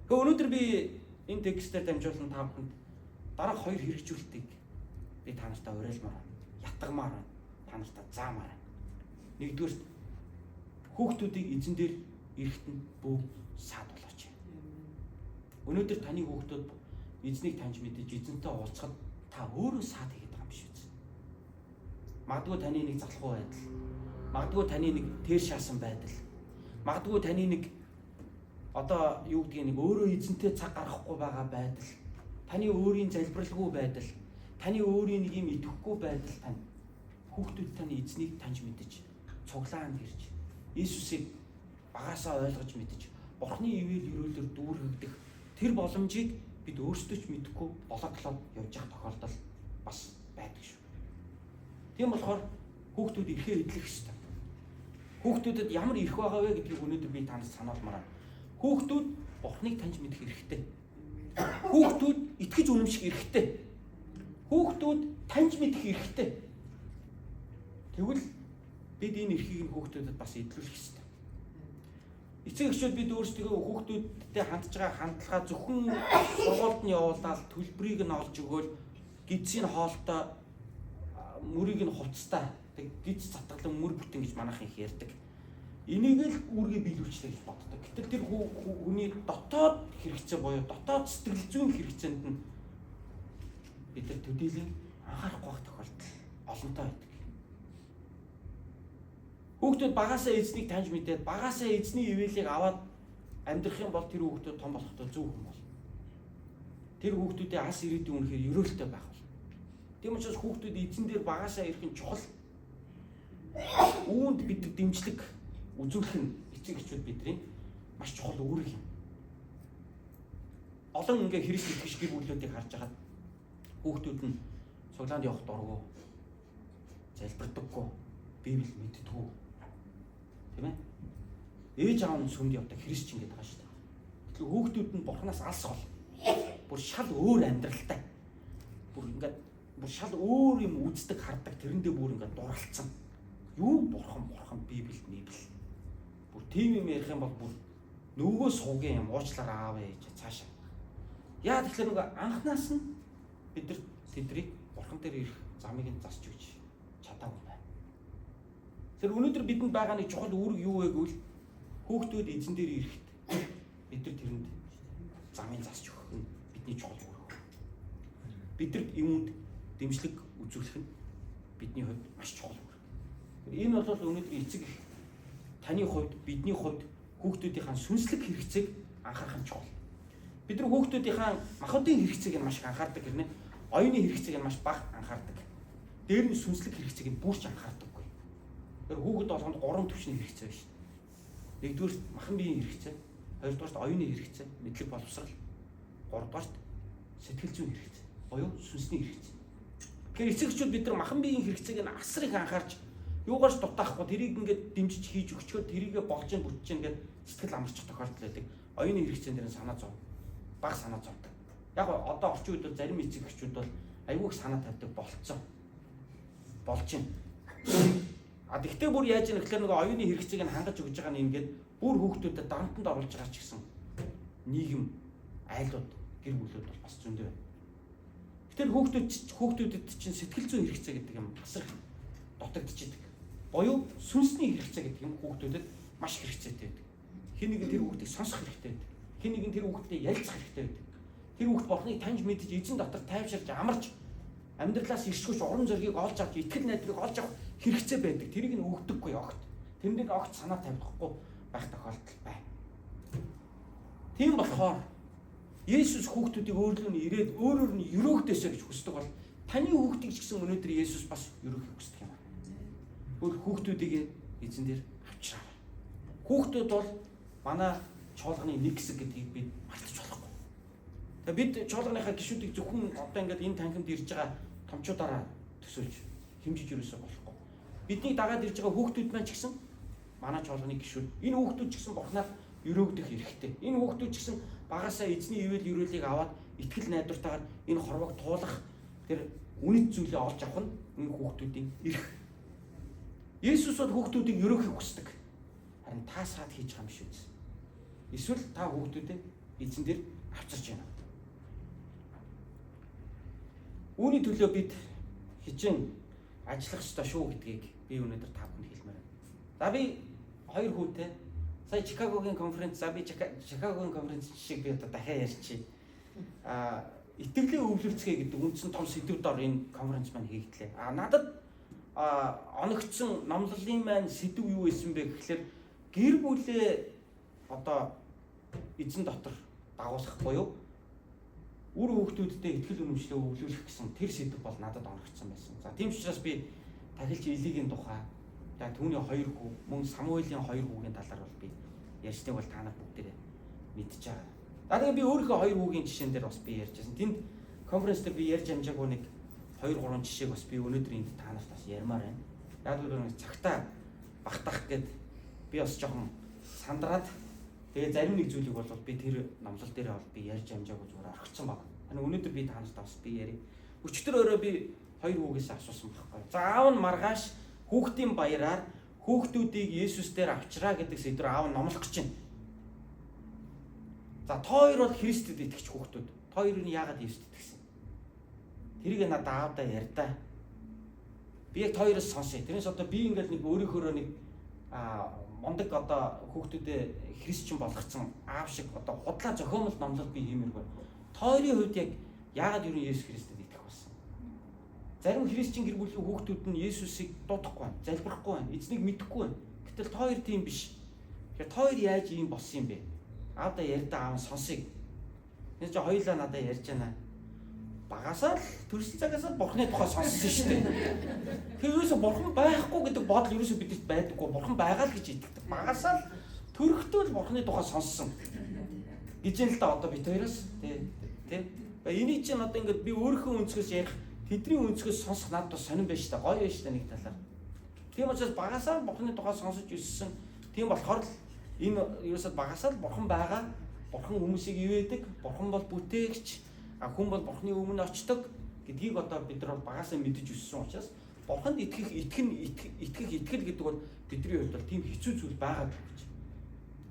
Гэхдээ өнөөдөр би энэ текстээр дамжуулан та бүхэнд дараах хоёр хэрэгжүүлэлтийг би та нартай уриалмаар байна. Ятгамаар байна. Та нартай заамаар байна. Нэгдүгээр хүүхдүүдийг эзэн дээр ирэхэд нь бүх саад болооч. Өнөөдөр таны хүүхдүүд эзнийг таньж мэдэж эзэнтэй уулзахад та өөрөө саад хийгээд байгаа юм биш үү? Магадгүй таны нэг залхуу байдал, магадгүй таны нэг тэр шаасан байдал, магадгүй таны нэг одоо юу гэдгийг нэг өөрөө эзэнтэй цаг гаргахгүй байгаа байдал, таны өөрийн залбиралгүй байдал, таны өөрийн нэг юм идэхгүй байдал тань хүүхдүүд таны эзнийг таньж мэдэж цуглаанд ирж Иесусыг багаасаа ойлгож мэдэж Бурхны ивэл өрөөлөөр дүүргэгдэх тэр боломжийг бид өөрсдөө ч мэдэхгүй бологлоод явж явах тохиолдол бас байдаг шүү. Тийм болохоор хүүхдүүд ирэхээр эдлэх ёстой. Хүүхдүүдэд ямар ирэх байгаа вэ гэдгийг өнөөдөр би танаас сануулмаар байна. Хүүхдүүд Бурхныг таньж мэдэх хэрэгтэй. Хүүхдүүд итгэж үнэмших хэрэгтэй. Хүүхдүүд таньж мэдэх хэрэгтэй. Тэгвэл бид энэ эрхийг нь хүүхдүүдэд бас эдлүүлэх ёстой. Эцэг эхчүүд бид өөрсдөө хүүхдүүдтэй хандж байгаа хандлагаа зөвхөн сургуульд нь явуулаад төлбөрийг нь олж өгөөл гидсийн хоолтой мөрийг нь хувцастай гидс затгалан мөр бүтэн гэж манайх их ярьдаг. Энийг л үүргээ биелүүлчлээ гэж боддог. Гэтэл тэр хүний дотоод хэрэгцээ буюу дотоод сэтгэл зүйн хэрэгцээнд нь бид нар төдийлөн анхаарахгүй байх тохиолдол олонтой байдаг. Хүүхдүүд багаасаа эзнийг таньж мэдээд багаасаа эзний ивэлийг аваад амьдрах юм бол тэр хүүхдүүд том болохдоо зөв хүн бол. Тэр хүүхдүүдийн ас ирээдүйн үнэхээр ерөөлтэй байх бол. Тийм учраас хүүхдүүд эзэн дээр багаасаа ирэх нь чухал. Үүнд бид дэмжлэг үзүүлэх нь эцэг эхчүүд бидний маш чухал үүрэг юм. Олон ингээ Христ итгэж гэр бүлүүдийг харж хагаад хүүхдүүд нь цуглаанд явах дурггүй, залбирдаггүй, Библи мэддэггүй. Тийм ээ? Ээж аав нь сүмд явдаг христчин гэдэг байгаа шүү дээ. Тэгэхээр хүүхдүүд нь Бурханаас алс гол. Бүр шал өөр амьдралтай. Бүр ингээд бүр шал өөр юм үздэг, хардаг, тэрэндээ бүр ингээд дурлцсан. Юу бурхан Библиэд Библи. Бүр тийм юм ярих юм бол бүр нөгөө суугийн юм уучлаарай аав ээж цаашаа. Яа тэгэхээр нөгөө анхнаас нь бид нар тэднийг бурхан дээр ирэх замыг нь засч өгч чадаагүй байна. Тэр өнөөдөр бидэнд байгаа нэг чухал үүрэг юу вэ гэвэл хүүхдүүд эзэн дээр ирэхэд бид нар тэрэнд замыг засч өгөх нь бидний чухал үүрэг. Бидэнд юмд дэмжлэг үзүүлэх нь бидний хувьд маш чухал үүрэг. Энэ бол өнөөдөр эцэг таны хувьд, бидний хувьд хүүхдүүдийн сүнслэг хэрэгцээг анхаарах нь чухал. Бид нар хүүхдүүдийн махбодын хэрэгцээг нь маш их анхаардаг гэнэ. Оюуны хэрэгцээг нь маш бага анхаардаг. Дээр нь сүнслэг хэрэгцээг нь бүрч анхаардаггүй. Тэр хүүхэд болгонд 3 түвшний хэрэгцээ байна шүү дээ. Нэгдүгээр махан биеийн хэрэгцээ, хоёрдугаар оюуны хэрэгцээ, мэдлэг боловсрал, гуравдугаар сэтгэл зүйн хэрэгцээ, буюу сүнсний хэрэгцээ. Тэгэхээр эцэгчүүд бид нар махан биеийн хэрэгцээг нь асар их анхаарч юугаарч дутаахгүй тэрийг ингээд дэмжиж хийж өгчөөд тэрийгэ болж гин бүтэж гин гэдэг сэтгэл амарчих тохиолдол байдаг. Оюуны хэрэгцээнд дэр санаа зов. Бага санаа зовдог. Яг одоо орчин үед бол зарим эцэг эхчүүд бол айгүй их санаа тавьдаг болцсон. Болж байна. Тэгтээ бүр яаж яах гэхээр нөгөө оюуны хэрэгцээг нь хангаж өгж байгаа нь ингээд бүр хүүхдүүдэд дарамтанд оруулж байгаа ч гэсэн нийгэм айлууд гэр бүлүүд бол бас зөндөө байна. Тэгэхээр хүүхдүүдэд чинь сэтгэл зүйн хэрэгцээ гэдэг юм асар дутагдчихэдэг. Буюу сүнсний хэрэгцээ гэдэг юм хүүхдүүдэд маш хэрэгцээтэй байдаг. Хэн нэгэн тэр хүүхдийг сонсох хэрэгтэй байдаг. Хэн нэгэн тэр хүүхдтэй ярилцах хэрэгтэй байдаг. Тэр хүүхд бурхныг таньж мэдж эзэн дотор тайвширч амарч амьдралаас иршгүйч урам зориг олж авч итгэл найдрыг олж авах хэрэгцээ байдаг. Тэрийг нь өгдөггүй огт. Тэрнийг огт санаа тавьхгүй байх тохиолдол байна. Тийм болохоор Есүс хүүхдүүдийг өөрлөө нь ирээд өөрөөр нь өрөөгдөөсэй гэж хүсдэг бол таны хүүхдийг ч гэсэн өнөөдөр Есүс бас өрөөхийг хүсдэг юм байна. Өөр хүүхдүүдийг эзэн дээр авчраа. Хүүхдүүд бол манай чуулганы нэг хэсэг гэдгийг бид мартаж болохгүй. Тэгээ бид чуулганыхаа гишүүдийг зөвхөн одоо ингээд энэ танхимд ирж байгаа томчуудаараа төсөөлж хэмжиж юусоо болохгүй. Бидний дагаад ирж байгаа хүүхдүүд маань ч гэсэн манай чуулганы гишүүд энэ хүүхдүүд ч гэсэн бурхнаар өрөөгдөх хэрэгтэй. Энэ хүүхдүүд ч гэсэн багасаа эзний ивэл өрөөлийг аваад итгэл найдвартайгаар энэ хорвоог туулах тэр үнэт зүйлээ олж авах нь энэ хүүхдүүдийн эрх. Есүс бол хүүхдүүдийг өрөөхийг хүсдэг. Харин та саад хийж байгаа юм биш үү? Эсвэл та хүүхдүүдээ эзэн дээр авчирч байна. Үүний төлөө бид хичээн ажиллах ёстой шүү гэдгийг би өнөөдөр та бүхэнд хэлмээр байна. За би 2 хүүтэй сая Чикагогийн конференц, Чикагогийн конференц шиг би одоо дахиад ярьчих. Итгэлийн өвлөлцгээ гэдэг үндсэн том сэдвээр энэ конференц маань хийгдлээ. Надад оногдсон номлолын маань сэдв юу байсан бэ гэхээр гэр бүлээ одоо эзэн дотор дагуулах буюу үр хүүхдүүдтэй итгэл үнэмшлээ өвлүүлэх гэсэн тэр сэдв бол надад оногдсон байсан. За тийм учраас би тахилч Илигийн тухай, за түүний 2 хүү, мөн Самуэлийн 2 хүүгийн талаар бол би ярьсныг бол та нар бүгдээрээ мэдчихэж байгаа. За тэгээ би өөрийнхөө 2 хүүгийн жишээн дээр бас би ярьж байсан. Тэнд конференц дээр би ярьж амжаагүй нэг 2-3 жишээг бас би өнөөдөр энд та нарт бас ярмаар байна. Яг л нэг цагтаа багтах гээд би бас жоохон сандраад тэгээ зарим нэг зүйлийг бол би тэр номлол дээр бол би ярьж амжаагүй зүгээр орхилсон баг. Харин өнөөдөр би та нарт бас би ярив. Өчтөр өөрөө би 2 хүүгээс асуусан байхгүй. За аав нь маргааш хүүхдийн баяраар хүүхдүүдийг Есүс дээр авчраа гэдэг сэдвээр аав нь номлох гэж байна. За та хоёр бол Христэд итгэж хүүхдүүд. Та хоёр нь яагаад Есүст итгэсэн? Тэрийг надад аавдаа ярьдаа. Би яг та хоёроос сонсъё. Тэрнээс одоо би ингээд нэг өөрийнхөө нэг мондөг одоо хүүхдүүдэд христчэн болгоцсон аав шиг одоо худлаа зохиомл номлол би хиймээргүй. Та хоёрын хувьд яг яагаад юу Есүс Христэд итгэх болсон? Зарим христчэн гэр бүлийн хүүхдүүд нь Есүсийг дуудахгүй байна, залбирахгүй байна, эзнийг мэдэхгүй байна. Гэтэл та хоёр тийм биш. Тэгэхээр та хоёр яаж ийм болсон юм бэ? Аавдаа ярьдаа аав сонсъё. Энэ ч хоёулаа надад ярьж байна. Багасаа л төрсөн цагаас л бурхны тухай сонссон шүү дээ. Тэгэхээр юусе бурхан байхгүй гэдэг бодол юусе бидэд байдаггүй. Бурхан байгаа л гэж итгэдэг. Багасаа л төрөхдөө л бурхны тухай сонссон. Гэж юм л да одоо бид хоёроос тий. Энийг чинь одоо ингээд би өөрийнхөө өнцгөөс ярих, тэдний өнцгөөс сонсох надад бас сонирн байж та гоё байж та нэг талаар. Тийм учраас багасаа л бурхны тухай сонсож өссөн. Тийм болохоор л энэ юусад багасаа л бурхан байгаа. Бурхан хүмүүсийг ивэдэг. Бурхан бол бүтээгч. Хүн бол бурхны өмнө очдог гэдгийг одоо бид нар багасаа мэдэж өссөн учраас бурханд итгэх итгэл гэдэг бол бидний хувьд бол тийм хэцүү зүйл байгаа гэж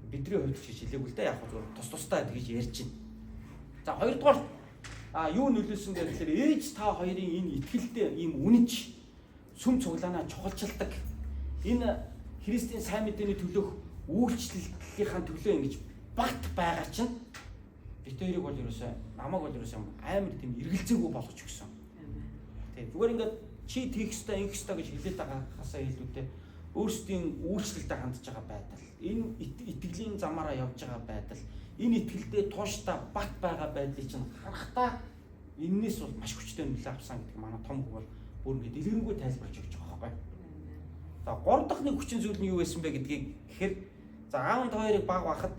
бидний хувьд ч хэлээгүй л да яг зүгээр тус тустай гэж ярьж байна. За хоёрдугаар юу нөлөөсөн гэхээр ээж та хоёрын энэ итгэлтэй ийм үнэнч сүм цуглаанаа чухалчилдаг. Энэ Христийн сайн мэдээний төлөөх үйлчлэлийнхаа төлөө ингэж багт байгаа чинь бид хоёрыг бол ерөөсөө намайг бол ерөөсөө амар тийм эргэлзээгүй болгож өгсөн. Тийм зүгээр ингээд чи тийх ёстой, ингэх ёстой гэж хэлээд байгаа хасаа хэлүүдээ өөрсдийн үйлчлэлдээ хандж байгаа байдал, энэ итгэлийн замаараа явж байгаа байдал, энэ итгэлдээ тууштай бат байгаа байдлыг чинь харахтаа энэс бол маш хүчтэй нөлөө авсан гэдэг манай том хүү бол бүр ингэ дэлгэрэнгүй тайлбарж өгч байгаа байхгүй. За 3 дахь нэг хүчин зүйл нь юу байсан бэ гэдгийг гэхээр за аав та хоёрыг баг бахад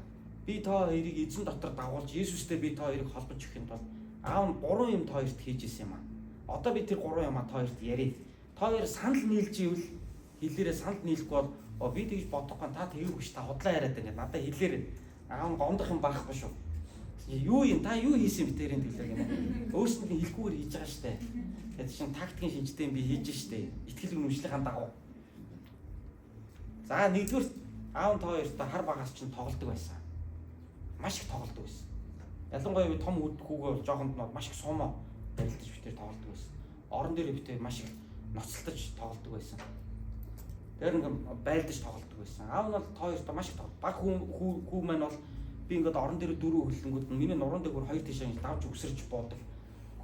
би та хоёрыг эзэн дотор дагуулж Есүстэй би та хоёрыг холбож өгөхийн тулд аав нь 3 юм та хоёрт хийж исэн юм аа. Одоо би тэр 3 юмаа та хоёрт ярив. Та хоёр санал нийлж ивэл хэлээрээ санал нийлэхгүй бол би тэгж бодохгүй та тэгээгүй ш та худлаа яриад байна. Надад хэлээрээ аав нь гомдох юм байхгүй шүү. Юу юм та юу хийсэн бэ тэрийн төлөө гэнэ. Өөрсдөд нь хэлэхгүйгээр хийж байгаа штэ. Тэгээд чинь тактикийн шинжтэй би хийж штэ. Итгэл үнэмшлийн дагуу. За нэгдүгээр аав та хоёртой хар багаас чинь тоглодог байсан. Маш их тоглодог байсан. Ялангуяа би том хүүгээ жоохонд нь маш их сумаа барилдаж битээр тоглодог байсан. Орон дээр битээр маш их ноцолтож тоглодог байсан. Тэр ингээм байлдаж тоглодог байсан. Аав нь бол та хоёртой маш их тоглодог. Баг хүү маань бол би ингээд орон дээр дөрөв хөллөнгүүд нь миний нуруунд дээр хоёр тишээ давж өсөрж буудаг.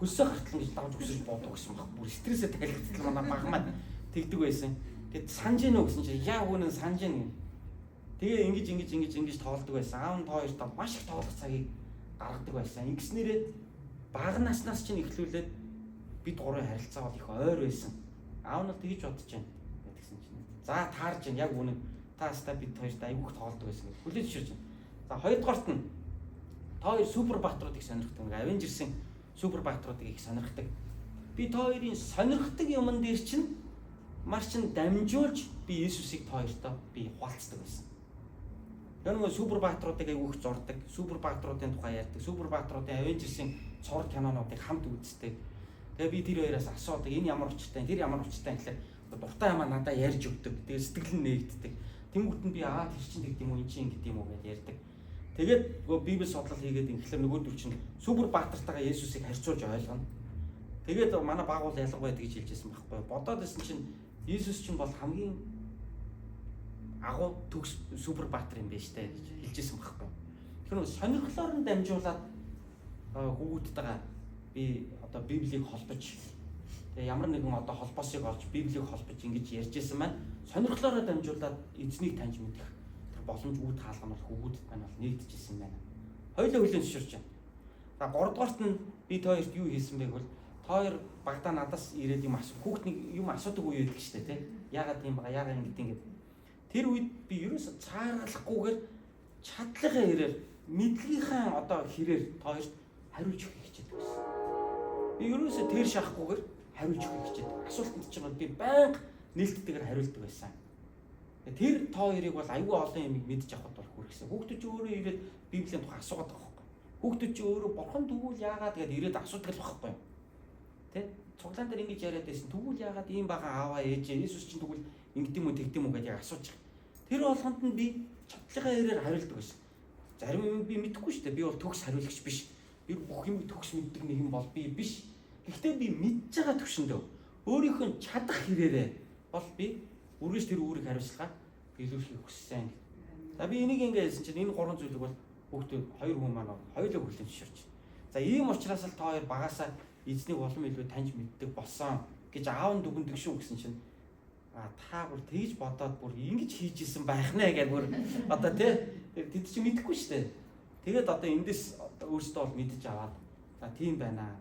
Хөлсөө хартлан гэж давж өсөрж буудаг гэсэн баг. Бүр стрессээ тайлбарлах манай баг маань тэгдэг байсан. Тэгэд санаж гинөө гэсэн чинь яа хүнэн санаж гин. Тэгээ ингэж тоглодог байсан. Аав нь та хоёртой маш их тоглох цагийг гаргадаг байсан. Ингэснээрээ бага наснаас чинь эхлүүлээд бид гурван харилцаа бол их ойр байсан. Аав нь тэгж бодож байна гэдгсэн чинь. За таарж байна яг үнэн. Та хаста бид хоёртой айгүйх тоглодог байсан гэж хүлээж ширж байна. За хоёрдугаарт нь та хоёр супер баатруудыг сонирхдаг. Нэг Avengers-ийн супер баатруудыг их сонирхдаг. Би та хоёрын сонирхдаг юмн дээр чинь марчин дамжуулж би Есүсийг та хоёртой би хуалцдаг байсан. Тэр нэг супер баатруудыг айгүйх зурдаг, супер баатруудын тухай ярьдаг, супер баатруудын Avengers-ийн цуврал кинонуудыг хамт үздэг. Тэгээ би тэр хоёроос асуудаг энэ ямар учиртай, тэр ямар учиртай гэхлээр дуртай юмаа надад ярьж өгдөг. Тэгээ сэтгэл нь нээгддэг. Тэнгүүт нь би тэр чинь гэдэг юм уу, энэ чинь гэдэг юм уу гэж ярьдаг. Тэгээд Библи судлал хийгээд ингээхээр нөгөөдөр чинь супер баатартайгаа Есүсийг харьцуулж ойлгоно. Тэгээд манай баг бол ялангуяа тэгж хэлжсэн байхгүй. Бодоод байсан чинь Есүс чинь бол хамгийн агуу төгс супер баатар юм байна штэ гэж хэлжсэн байхгүй. Тэгэхээр сонирхлоор нь дамжуулаад хүүхдтэйгээ би одоо Библийг холбож тэгээ ямар нэгэн одоо холбоосыг олж Библийг холбож ингэж ярьжсэн маань сонирхлоороо дамжуулаад эзнийг таньж мэдэх тэр боломж үүд хаалга нь бол хүүхдэд маань бол нэгдэжсэн байна. Хоёулаа хүлээн зөвшөөрч байна. За 3 дугаарт нь би та хоёрт юу хийсэн бэ гэвэл та хоёр багада надаас ирээд юм асуу. Хүүхдний юм асуудаг үе байдаг шүү дээ, тий. Яагаад тийм байгаа, яагаад ингэдэг ингээд. Тэр үед би ерөөсө цааргалахгүйгээр чадлагын хэрээр мэдлэгийнхаа одоо хэрээр та хоёрт хариулж өгөх хичээдэг байсан. Би ерөөсө тэр шахахгүйгээр хариулж өгөх хичээдэг. Асуултанд ч юм би байнга нээлттэйгээр хариулдаг байсан. Тэр та хоёрыг бол аюул олон юм мэдж авахд бол хүрхсэн. Хүүхдүүд ч өөрөө ирээд Библийн тухай асуугаад байгаа байхгүй. Хүүхдүүд ч өөрөө бурхан тэгвэл яагаад гэдээ ирээд асуудаг л байхгүй. Тэ? Цуглаан дээр ингэж яриад байсан. Тэгвэл яагаад ийм бага ааваа ээжээ Есүс чинь тэгвэл ингэдэм үү тэгдэм үү гэж яг асууж байгаа. Тэр болгонд нь би чадлагын хэрээр хариулдаг байсан. Зарим юм би мэдэхгүй шүү дээ. Би бол төгс хариулагч биш. Би бүх юм төгс мэддэг нэг юм бол би биш. Гэхдээ би мэдж байгаа төвшөндөө өөрийнхөө чадах хэрээрээ бол би үргэлж тэр үүрэг хариуцлага биелүүлэхийг хүссэн. За би энийг ингэ хэлсэн чинь энэ 3 зүйлийг бол хүүхдүүд 2 хүн маань хоёулаа хүлээн зөвшөөрч. За ийм учраас л та хоёр багасаа эзнийг улам илүү таньж мэддэг болсон гэж аав нь дүгндэг шүү гэсэн чинь та бүр тэгж бодоод бүр ингэж хийж исэн байх нэ гэж бүр одоо тэд чинь мэдэхгүй шүү дээ. Тэгээд одоо эндээс өөрсдөө бол мэдэж аваад за тийм байна.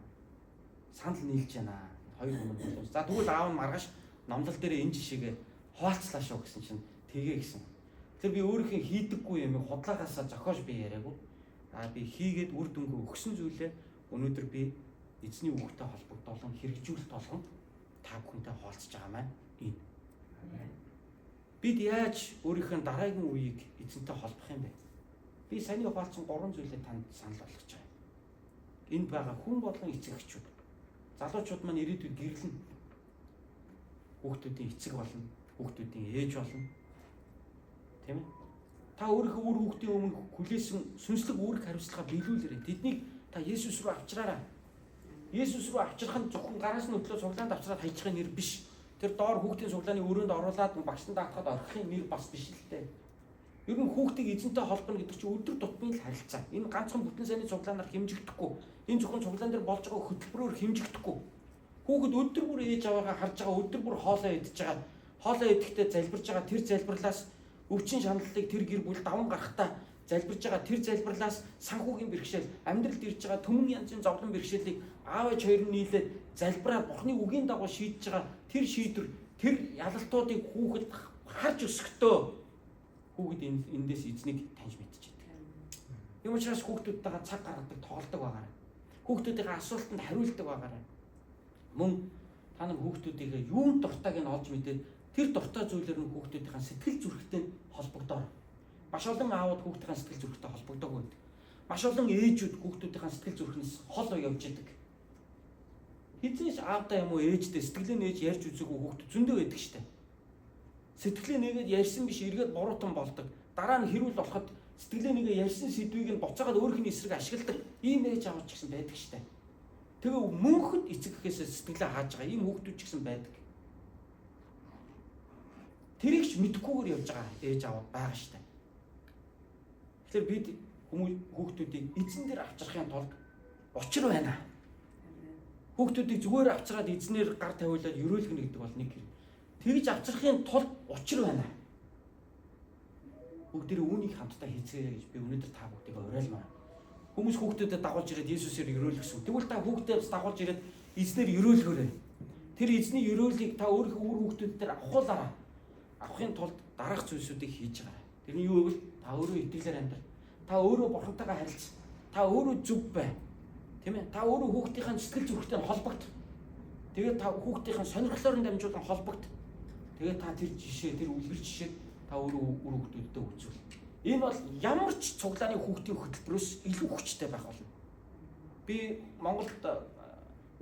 Санал нийлж байна. 2 хүн болов. За тэгвэл аав нь маргааш номлол дээр энэ жишээгээ хуваалцлаа шүү гэсэн чинь тэгээ гэсэн. Тэгэхээр би өөрийнхөө хийдэггүй юм худлагаасаа зохиож би яриаггүй. Би хийгээд үр дүнгүй өгсөн зүйлээ өнөөдөр би эзний үгтэй холбогдуулан хэрэгжүүлэлт болгон та бүхэнтэй хуваалцж байгаа маань энэ. Бид яаж өөрийнхөө дараагийн үеийг эзэнтэй холбох юм бэ? Би саяны хуваалцсан 3 зүйлээ танд санал болгож байгаа. Энд байгаа хүн болон эцэг эхчүүд. Залуучууд маань ирээдүйд гэрлэн хүүхдүүдийн эцэг болно, хүүхдүүдийн ээж болно. Тийм ээ? Та өөрийнхөө үр хүүхдийн өмнө хүлээсэн сүнслэг үүрэг хариуцлага биелүүлээрэй. Тэднийг Та Есүс рүү авчраарай. Есүс рүү авчрах нь зөвхөн гараас нь өглөө цуглаанд авчраад хайчихын нэр биш. Тэр доор хүүхдийн цуглааны өрөөнд оруулаад багштай даатахад орохын нэр бас биш л дээ. Ер нь хүүхдийг эзэнтэй холбоно гэдэг чинь өдөр тутмын л харилцаа. Энэ ганцхан бүтэн сайнны цуглаанаар хэмжигдэхгүй. Энэ зөвхөн цуглаан дээр болж байгаа хөтөлбөрөөр хэмжигдэхгүй. Хүүхэд өдөр бүр ээж аваагаа харж байгаа, өдөр бүр хоолоо идж байгаа. Хоолоо идэхдээ залбирж байгаа тэр залбирлаас өвчин шаналлыг тэр гэр бүл даван гарахтаа залбирж байгаа тэр залбирлаас санхүүгийн бэрхшээл, амьдралд ирж байгаа төмөн янзын зовлон бэрхшээлийг аав ээж хоёр нь нийлээд залбираад Бурхны үгийн дагуу шийдэж байгаа тэр шийдвэр, тэр ялалтуудыг хүүхэд харж өсөхдөө хүүхэд эндээс эзнийг таньж мэдчихэдэг. Юм учраас хүүхдүүдтэйгээ цаг гаргадаг, тоглодог байгаарай. Хүүхдүүдийн асуултанд хариулдаг байгаарай. Мөн та нар хүүхдүүдийн юунд дуртайг нь олж мэдээд тэр дуртай зүйлээр нь хүүхдүүдийн сэтгэл зүрхтэй холбогдоор. Маш олон аауд хүүхдийн сэтгэл зүрхтэй холбогддог байдаг. Маш олон ээжүүд хүүхдүүдийн сэтгэл зүрхнээс хол явж идэг. Хэзээ ч аавдаа юм уу ээжтэй сэтгэлээ нээж ярьж үзээгүй хүүхд зөндөө байдаг штэ. Сэтгэлээ нэгээд ярьсан биш эргээд буруутан болдог. Дараа нь хэрүүл болоход сэтгэлээ нэгээ ярьсан сэдвийг нь буцаагаад өөрхний эсрэг ашигладаг. Ийм ээж аав ч гэсэн байдаг штэ. Тэгээ мөнхөд эцэг гэхээс сэтгэлээ хааж байгаа ийм хүүхдүүд ч гэсэн байдаг. Тэрийг ч мэдхгүйгээр явж байгаа ээж аав байгаа штэ. Тэгэхээр бид хүүхдүүдийг эзэн дээр авчрахын тулд учир байна. Хүүхдүүдийг зүгээр авчраад эзнэр гар тавиулаад ерөөлгөнө гэдэг бол нэг хэрэг. Тэгж авчрахын тулд учир байна. Бүгдээ үүнийг хамтдаа хийцгээе гэж би өнөөдөр та бүгдийг уриалмаар. Хүмүүс хүүхдүүдэд дагуулж ирээд Есүсээр ерөөлгсөн. Тэгвэл та хүүхдүүдээс дагуулж ирээд эзнэр ерөөлгөөрэй. Тэр эзний ерөөлийг та өөрийнхөө үр хүүхдүүдээр авахуулаарай. Авахын тулд дараах зүйлсүүдийг хийж байгаа. Тэрний юу гэвэл та өөрөө итгэлээр амьдрал. Та өөрөө бурхантайгаа харилц. Та өөрөө зүв бай. Тийм ээ? Та өөрөө хүүхдийнхээ сэтгэл зүрхтэй холбогд. Тэгээд та хүүхдийнхээ сонирхлоор нь дамжуулан холбогд. Тэгээд та тэр жишээ, тэр үлгэр жишээг та өөрөө үр хүүхдүүдтэй үзүүл. Энэ бол ямар ч цуглааны хүүхдийн хөтөлбөрөөс илүү хүчтэй байх болно. Би Монголд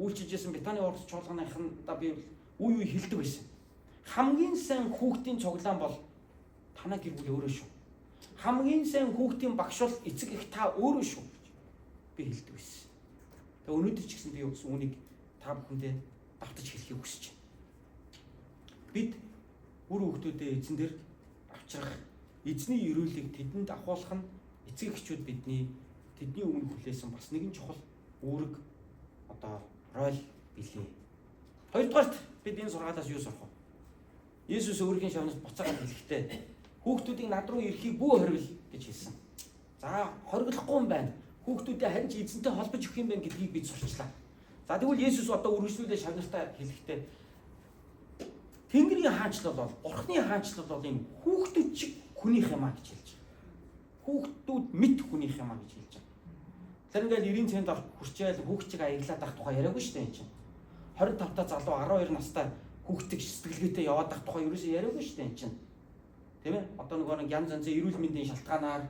үйлчилжсэн Британий орос чуулганыханда би үе хэлдэг байсан. Хамгийн сайн хүүхдийн цуглаан бол танаа гэр бүл өөрөө шүү. Хамгийн сайн хүүхдийн багш бол эцэг эх та өөрөө шүү гэж би хэлдэг байсан. Тэгээ өнөөдөр ч гэсэн би үүнийг та бүхэндээ давтаж хэлхийг хүсэж байна. Бид үр хүүхдүүдээ эзэн дээр авчрах, эзний ерөөлийг тэдэнд авахулах нь эцэг эхчүүд тэдний өмнө хүлээсэн бас нэгэн чухал үүрэг роль билээ. Хоёрдугаарт бид энэ сургаалаас юу сурах вэ? Есүс өөрхийн шавнаас буцаагаад хэлэхдээ хүүхдүүдийг над руу ирэхийг бүү хоригл гэж хэлсэн. За хориглохгүй юм байна. Хүүхдүүдээ харин ч эзэнтэй холбож өгөх юм байна гэдгийг бид сурчлаа. За тэгвэл Есүс одоо үргэлжлүүлээ шавнартаа хэлэхдээ Тэнгэрийн хаанчлал бол, Бурхны хаанчлал бол энэ хүүхдүүд чиг хүнийх юм а гэж хэлж байгаа. Хүүхдүүд мэд хүнийх юм а гэж хэлж байгаа. Тэр ингээл 90 цент хүрчээл хүүхчиг аяглаад авах тухай яриаггүй шүү дээ энэ чинь. 25 та залуу 12 настай хүүхдийг сэтгэлгээтэй яваад авах тухай ерөөсөө яриаггүй шүү дээ энэ чинь. Тийм ээ? Одоо нэг янз янзын эрүүл мэндийн шалтгаанаар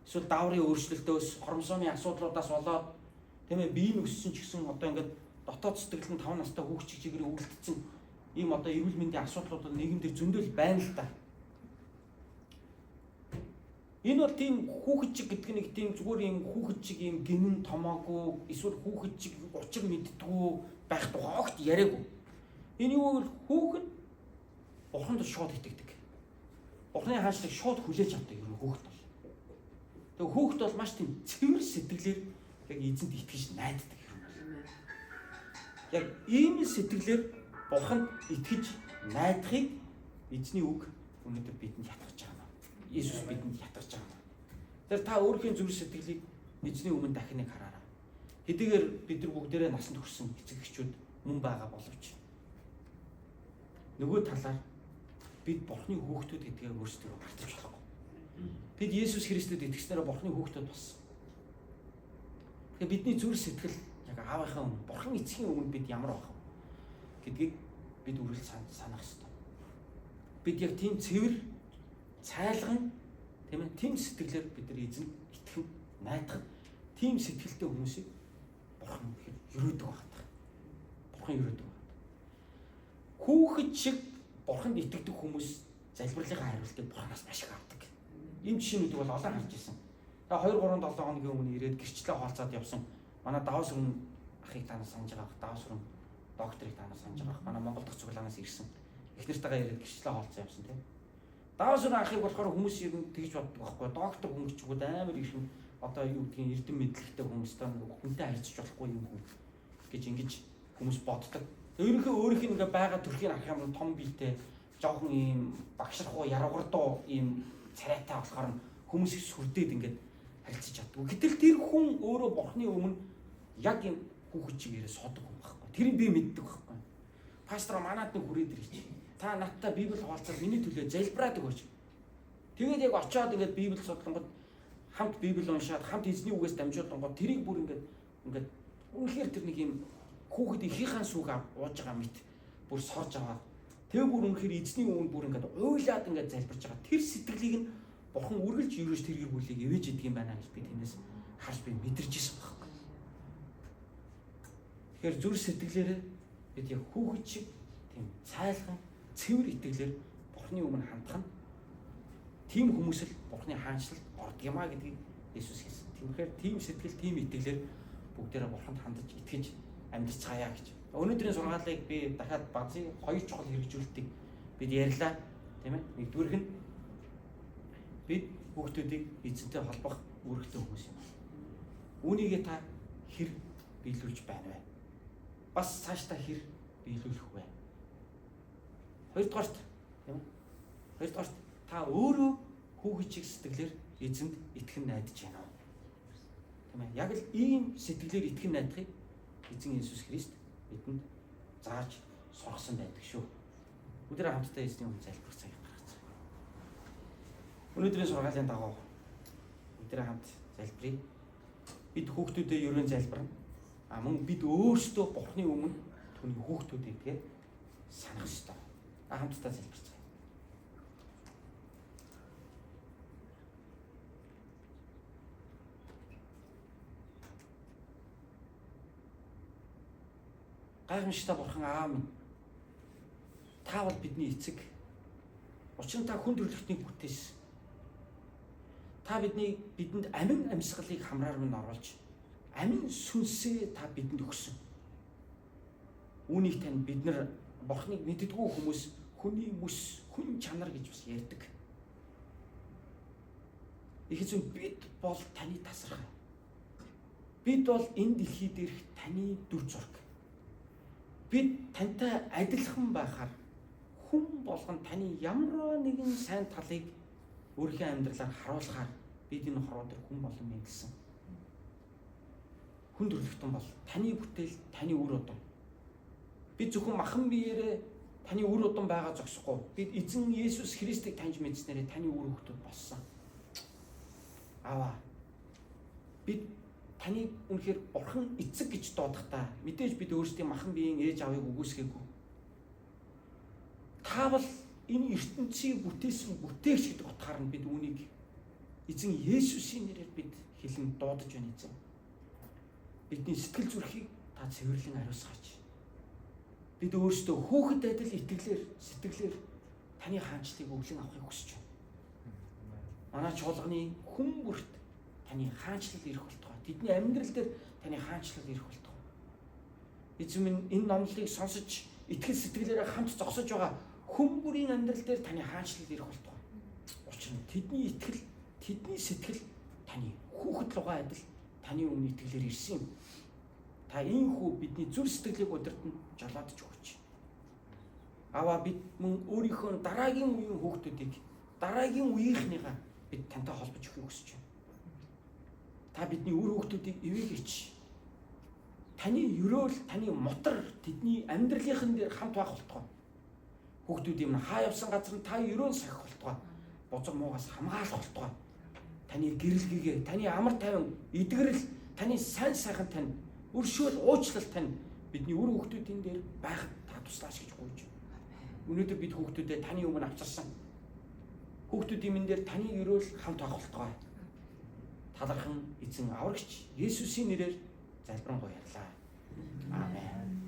эсвэл дааврын өөрчлөлтөөс, хормосомын асуудлуудаас болоод тийм ээ биеийн өссөн ч гэсэн одоо ингээд дотоод сэтгэл нь 5 настай хүүхчиг чигээр өвлөлдсөн ийм одоо эрүүл мэндийн асуудлууд нийгэмдэр зөндөл байна л да. Энэ бол тийм хүүхэд чиг гэдэг нэг тийм зүгээр юм хүүхэд чиг юм гинэн томоогүй эсвэл хүүхэд чиг учир мэддэггүй байх тухай огт яриаггүй. Энэ юу вэ? Хүүхэд Бурханд шууд итгэдэг. Бурханы хаанчлыг шууд хүлээж авдаг юм хүүхэд бол. Тэгээ хүүхэд бол маш тийм цэвэр сэтгэлээр яг эзэнд итгэж найддаг юм байна. Яг ийм сэтгэлээр Бурханд итгэж найдахыг эзний үг өнөөдөр бидэнд ятгах байгаа. Есүс бидэнд ятгах байгаа. Тэр та өөрхийн зүрх сэтгэлийг эзний өмнө дахин нэг хараарай. Хэдийгээр бид нар бүгдээрээ насанд хүрсэн эцэг эхчүүд мөн байгаа боловч нөгөө талаар бид Бурхны хүүхдүүд гэдгээ өөрсдөө мартаж болохгүй. Бид Есүс Христэд итгэснээр Бурхны хүүхдүүд болсон. Тэгэхээр бидний зүрх сэтгэл яг аавынхаа өмнө, Бурхан эцгийн өмнө бид ямар байх вэ гэдгийг бид үргэлж санах хэрэгтэй. Бид яг тийм цэвэр, цайлган, тийм ээ, тийм сэтгэлээр бид нар эзэнд итгэв, найдах, тийм сэтгэлтэй хүмүүсийг Бурхан ерөөдөг багтах. Бурхан ерөөдөг багтах. Хүүхэд шиг Бурханд итгэдэг хүмүүс залбирлынхаа хариултыг Бурханаас маш их авдаг. Ийм жишээнүүдийг бол олон харж ирсэн. Тэгээ 2-3-7 хоногийн өмнө ирээд гэрчлээ хаалцаад явсан Манай даваа сүрэн ахыг танаас санаж байгаа бах. Даваа сүрэн докторыг танаас санаж байгаа бах. Манай Монгол дахь цуглаанаас ирсэн. Их нартайгаа яриад гэрчлээ хоолцсон явсан тийм. Даваа сүрэн ахыг болохоор хүмүүс ер нь тэгж боддог байхгүй. Доктор хүмүүс ч үгүй амар их юм. Одоо юу гэдгийг эрдэм мэдлэгтэй хүмүүстэй хүнтэй харьцаж болохгүй юм хүн гэж ингэж хүмүүс боддог. Өөрийнхөө ингээ байгаа төрхийг харах юм том биетэй жоохон ийм багшрахгүй яргардуу ийм царайтай болохоор хүмүүс их сүрдээд ингээд харилцаж чаддаг. Гэтэл тэр хүн өөрөө бурхны өмнө яг юм хүүхэд чигээрээ содог хүн байхгүй. Тэрийг би мэддэг байхгүй. Пастор манад нэг хүрээд ирж. Та надтай Библи хаалцаад миний төлөө залбираад өгөөч. Тэгээд яг очиод ингээд Библи судлангууд хамт Библи уншаад хамт эзний үгээс дамжуулангууд тэрийг бүр ингээд үнэхээр тэр нэг юм хүүхэд ихийнхаа сүг ууж байгаа мэт бүр сорж аваад тэг бүр үнэхээр эзний өмнө бүр ингээд уйлаад ингээд залбирж байгаа. Тэр сэтгэлийг нь бурхан үргэлж ерөөж тэр гэр бүлийг ивэж идэг юм байна гэж би тэндээс харж би мэдэрч ирсэн байхгүй. Тэгэхээр зүр сэтгэлээрээ бид яг хүүхэд шиг тийм цайлган цэвэр итгэлээр бурхны өмнө хандах нь тийм хүмүүс л бурхны хаанчлалд ордог юм а гэдгийг Иесус хэлсэн. Тэгэхээр тийм сэтгэл, тийм итгэлээр бүгдээрээ бурханд хандаж итгэж амьдцгаая гэж. Өнөөдрийн сургаалыг би дахиад базын хоёр чухал хэрэгжүүлэлтийг бид ярьлаа, тийм ээ. Нэгдүгээрх нь бид хүүхдүүдийг эзэнтэй холбох үүрэгтэй хүмүүс юм. Үүнийгээ та хэр биелүүлж байна вэ? Бас цаашдаа хэр биелүүлэх вэ? Хоёрдугаарт, тийм ээ. Хоёрдугаарт та өөрөө хүүхэд чиг сэтгэлээр эзэнд итгэн найдаж байна уу? Тийм ээ. Яг л ийм сэтгэлээр итгэн найдахыг эзэн Иесус Христ бидэнд зааж сургасан байдаг шүү. Бүгдээ хамтдаа эзний өмнө залбирах цагийг гаргацгаая. Өнөөдрийн сургаалын дагуу бүгдээ хамт залбирая. Бид хүүхдүүдэд ерөн залбирна. Мөн бид өөрсдөө Бурхны өмнө түүний хүүхдүүд гэдгээ санах ёстой. Хамтдаа залбирцгаая. Гайхамшигтай бурхан аав минь. Та бол бидний эцэг. Учир нь та хүн төрлөختнийг бүтээсэн. Та бидэнд амин амьсгалыг хамраар минь оруулж, амин сүнсээ та бидэнд өгсөн. Үүнийг тань бид нар бурхныг мэддэггүй хүмүүс хүний мэс, хүн чанар гэж бас ярьдаг. Их эзэн бид бол таны тасархай. Бид бол энэ дэлхий дээрх таны дүр зураг. Бид тантай адилхан байхаар хүн болгон таны ямар нэгэн сайн талыг өөрийнхөө амьдралаар харуулахаар бид энэ хороо дээр хүн болон мэдлсэн. Хүн төрлөختөн бол таны бүтээл, таны үр удам. Бид зөвхөн махан биеэрээ таны үр удам байгаа зогсохгүй. Бид эзэн Иесус Христийг таньж мэдснээрээ таны үр хөвгтөд болсон. Аваа. Бид таны үнэхээр бурхан эцэг гэж дуудахтаа мэдээж бид өөрсдийн махан биеийн ээж аавыг үгүйсгээгүй. Та бол энэ ертөнцийг бүтээсэн бүтээгч гэдэг утгаар нь бид үүнийг эзэн Есүсийн нэрээр бид хэлэн дуудаж байна эзэн. Бидний сэтгэл зүрхийг та цэвэрлэн ариусгаач. Бид өөрсдөө хүүхэд адил итгэлээр, сэтгэлээр таны хаанчлалыг өглөн авахыг хүсэж байна. Манай чуулганы хүн бүрт таны хаанчлал ирэх болтугай. Тэдний амьдрал дээр таны хаанчлал ирэх болтугай. Эзэн минь энэ номлыг сонсож, итгэл сэтгэлээрээ хамт зогсож байгаа хүн бүрийн амьдрал дээр таны хаанчлал ирэх болтугай. Учир нь тэдний итгэл, тэдний сэтгэл таны хүүхэд лугаа адил таны өмнө итгэлээр ирсэн юм. Та энэ хүү бидний зүр сэтгэлийг удирдан жолоодж өгөөч. Аваа бид мөн өөрийнхөө дараагийн үеийн хүүхдүүдийг, дараагийн үеийнхнийгаа бид тантай холбож өгөхийг хүсэж байна. Та бидний үр хүүхдүүдийг эвээгч. Таны өрөөл, таны мотор тэдний амьдралынхан дээр хамт байх болтугай. Хүүхдүүд юм хаа явсан газар нь та өрөөн сахих болтугай. Бузар муугаас хамгаалах болтугай. Таны гэрэлгээ, таны амар тайван, эдгэрэл, таны сайн сайхан тань, өршөөл, уучлал тань бидний үр хүүхдүүдийн дээр байхад та туслаач гэж гуйж байна. Өнөөдөр бид хүүхдүүдэд таны өмнө авчирсан. Хүүхдүүдийн минь дээр таны өрөөл хамт байх болтугай. Талархан эзэн аврагч Есүсийн нэрээр залбирanгуй ярьлаа. Аамен.